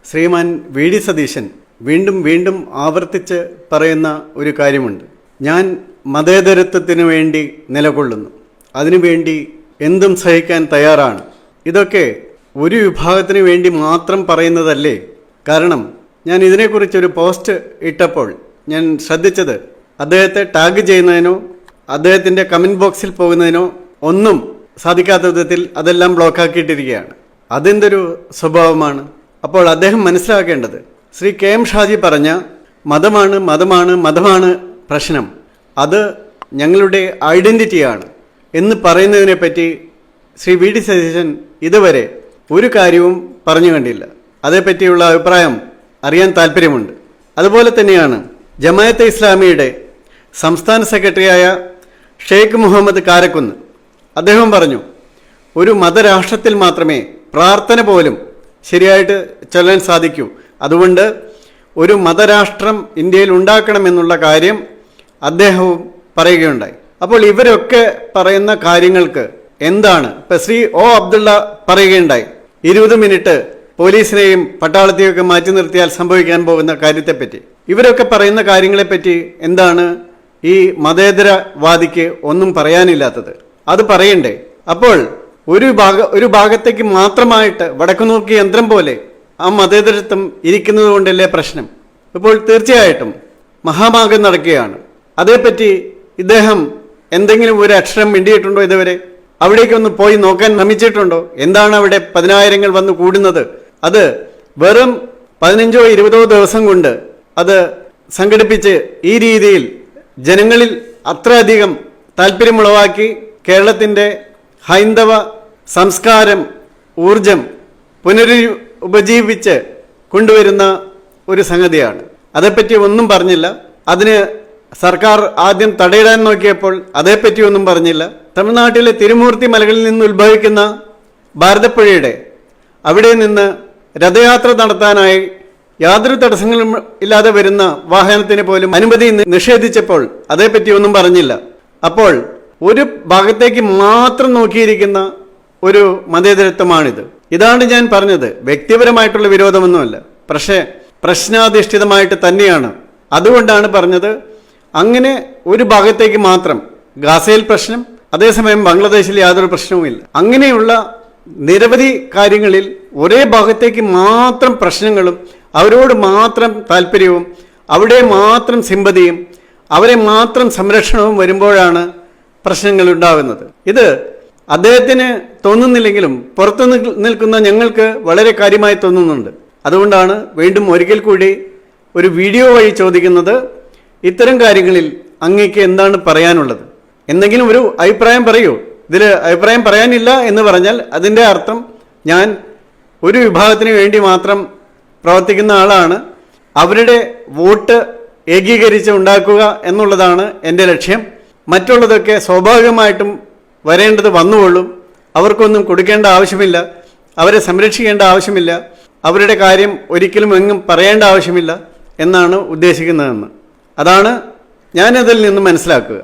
ശ്രീമാൻ V D Satheesan വീണ്ടും വീണ്ടും ആവർത്തിച്ച് പറയുന്ന ഒരു കാര്യമുണ്ട്. ഞാൻ മതേതരത്വത്തിന് വേണ്ടി നിലകൊള്ളുന്നു, അതിനുവേണ്ടി എന്തും സഹിക്കാൻ തയ്യാറാണ്. ഇതൊക്കെ ഒരു വിഭാഗത്തിന് വേണ്ടി മാത്രം പറയുന്നതല്ലേ? കാരണം ഞാൻ ഇതിനെക്കുറിച്ചൊരു പോസ്റ്റ് ഇട്ടപ്പോൾ ഞാൻ ശ്രദ്ധിച്ചത് അദ്ദേഹത്തെ ടാഗ് ചെയ്യുന്നതിനോ അദ്ദേഹത്തിൻ്റെ കമൻറ്റ് ബോക്സിൽ പോകുന്നതിനോ ഒന്നും സാധിക്കാത്ത വിധത്തിൽ അതെല്ലാം ബ്ലോക്കാക്കിയിട്ടിരിക്കുകയാണ്. അതെന്തൊരു സ്വഭാവമാണ്? അപ്പോൾ അദ്ദേഹം മനസ്സിലാക്കേണ്ടത്, ശ്രീ കെ എം ഷാജി പറഞ്ഞ മതമാണ് മതമാണ് മതമാണ് പ്രശ്നം, അത് ഞങ്ങളുടെ ഐഡൻറ്റിറ്റിയാണ് എന്ന് പറയുന്നതിനെപ്പറ്റി ശ്രീ വി ഡി സതീശൻ ഇതുവരെ ഒരു കാര്യവും പറഞ്ഞു കണ്ടില്ല. അതേപ്പറ്റിയുള്ള അഭിപ്രായം അറിയാൻ താല്പര്യമുണ്ട്. അതുപോലെ തന്നെയാണ് ജമാഅത്തെ ഇസ്ലാമിയുടെ സംസ്ഥാന സെക്രട്ടറിയായ ഷെയ്ഖ് മുഹമ്മദ് കാരക്കുന്ന്. അദ്ദേഹം പറഞ്ഞു, ഒരു മതരാഷ്ട്രത്തിൽ മാത്രമേ പ്രാർത്ഥന പോലും ശരിയായിട്ട് ചൊല്ലാൻ സാധിക്കൂ, അതുകൊണ്ട് ഒരു മതരാഷ്ട്രം ഇന്ത്യയിൽ ഉണ്ടാക്കണമെന്നുള്ള കാര്യം അദ്ദേഹവും പറയുകയുണ്ടായി. അപ്പോൾ ഇവരൊക്കെ പറയുന്ന കാര്യങ്ങൾക്ക് എന്താണ് ഇപ്പം ശ്രീ ഒ അബ്ദുള്ള പറയുകയുണ്ടായി, 20 മിനിറ്റ് പോലീസിനെയും പട്ടാളത്തെയൊക്കെ മാറ്റി നിർത്തിയാൽ സംഭവിക്കാൻ പോകുന്ന കാര്യത്തെപ്പറ്റി. ഇവരൊക്കെ പറയുന്ന കാര്യങ്ങളെപ്പറ്റി എന്താണ് ഈ മതേതരവാദിക്ക് ഒന്നും പറയാനില്ലാത്തത്? അത് പറയണ്ടേ? അപ്പോൾ ഒരു ഭാഗത്തേക്ക് മാത്രമായിട്ട് വടക്കുനോക്കി യന്ത്രം പോലെ ആ മതേതരത്വം ഇരിക്കുന്നത് കൊണ്ടല്ലേ പ്രശ്നം? ഇപ്പോൾ തീർച്ചയായിട്ടും മഹാമാഗം നടക്കുകയാണ്. അതേപ്പറ്റി ഇദ്ദേഹം എന്തെങ്കിലും ഒരു അക്ഷരം മിണ്ടിയിട്ടുണ്ടോ ഇതുവരെ? അവിടേക്കൊന്ന് പോയി നോക്കാൻ ശ്രമിച്ചിട്ടുണ്ടോ? എന്താണ് അവിടെ 10,000 വന്ന് കൂടുന്നത്? അത് വെറും 15 or 20 ദിവസം കൊണ്ട് അത് സംഘടിപ്പിച്ച് ഈ രീതിയിൽ ജനങ്ങളിൽ അത്രയധികം താല്പര്യമുളവാക്കി കേരളത്തിൻ്റെ ഹൈന്ദവ സംസ്കാരം ഊർജം പുനരുപജീവിച്ച് കൊണ്ടുവരുന്ന ഒരു സംഗതിയാണ്. അതേപ്പറ്റി ഒന്നും പറഞ്ഞില്ല. അതിന് സർക്കാർ ആദ്യം തടയിടാൻ നോക്കിയപ്പോൾ അതേപ്പറ്റി ഒന്നും പറഞ്ഞില്ല. തമിഴ്നാട്ടിലെ തിരുമൂർത്തി മലകളിൽ നിന്ന് ഉത്ഭവിക്കുന്ന ഭാരതപ്പുഴയുടെ അവിടെ നിന്ന് രഥയാത്ര നടത്താനായി യാതൊരു തടസ്സങ്ങളും ഇല്ലാതെ വരുന്ന വാഹനത്തിന് പോലും അനുമതി നിഷേധിച്ചപ്പോൾ അതേപ്പറ്റി ഒന്നും പറഞ്ഞില്ല. അപ്പോൾ ഒരു ഭാഗത്തേക്ക് മാത്രം നോക്കിയിരിക്കുന്ന ഒരു മതേതരത്വമാണിത്. ഇതാണ് ഞാൻ പറഞ്ഞത്, വ്യക്തിപരമായിട്ടുള്ള വിരോധമൊന്നുമല്ല, പക്ഷേ പ്രശ്നാധിഷ്ഠിതമായിട്ട് തന്നെയാണ്. അതുകൊണ്ടാണ് പറഞ്ഞത്, അങ്ങനെ ഒരു ഭാഗത്തേക്ക് മാത്രം ഗാസയിൽ പ്രശ്നം, അതേസമയം ബംഗ്ലാദേശിൽ യാതൊരു പ്രശ്നവുമില്ല. അങ്ങനെയുള്ള നിരവധി കാര്യങ്ങളിൽ ഒരേ ഭാഗത്തേക്ക് മാത്രം പ്രശ്നങ്ങളും അവരോട് മാത്രം താല്പര്യവും അവിടെ മാത്രം സിമ്പതിയും അവരെ മാത്രം സംരക്ഷണവും വരുമ്പോഴാണ് പ്രശ്നങ്ങൾ ഉണ്ടാകുന്നത്. ഇത് അദ്ദേഹത്തിന് തോന്നുന്നില്ലെങ്കിലും പുറത്തു നിൽക്കുന്ന ഞങ്ങൾക്ക് വളരെ കാര്യമായി തോന്നുന്നുണ്ട്. അതുകൊണ്ടാണ് വീണ്ടും ഒരിക്കൽ കൂടി ഒരു വീഡിയോ വഴി ചോദിക്കുന്നത്, ഇത്തരം കാര്യങ്ങളിൽ അങ്ങേക്ക് എന്താണ് പറയാനുള്ളത്? എന്തെങ്കിലും ഒരു അഭിപ്രായം പറയൂ. ഇതിൽ അഭിപ്രായം പറയാനില്ല എന്ന് പറഞ്ഞാൽ അതിൻ്റെ അർത്ഥം ഞാൻ ഒരു വിഭാഗത്തിന് വേണ്ടി മാത്രം പ്രവർത്തിക്കുന്ന ആളാണ്, അവരുടെ വോട്ട് ഏകീകരിച്ച് ഉണ്ടാക്കുക എന്നുള്ളതാണ് എൻ്റെ ലക്ഷ്യം. മറ്റുള്ളതൊക്കെ സ്വാഭാവികമായിട്ടും വരേണ്ടത് വന്നുകൊള്ളും. അവർക്കൊന്നും കൊടുക്കേണ്ട ആവശ്യമില്ല, അവരെ സംരക്ഷിക്കേണ്ട ആവശ്യമില്ല, അവരുടെ കാര്യം ഒരിക്കലും എങ്ങും പറയേണ്ട ആവശ്യമില്ല എന്നാണ് ഉദ്ദേശിക്കുന്നതെന്ന്. അതാണ് ഞാനതിൽ നിന്ന് മനസ്സിലാക്കുക.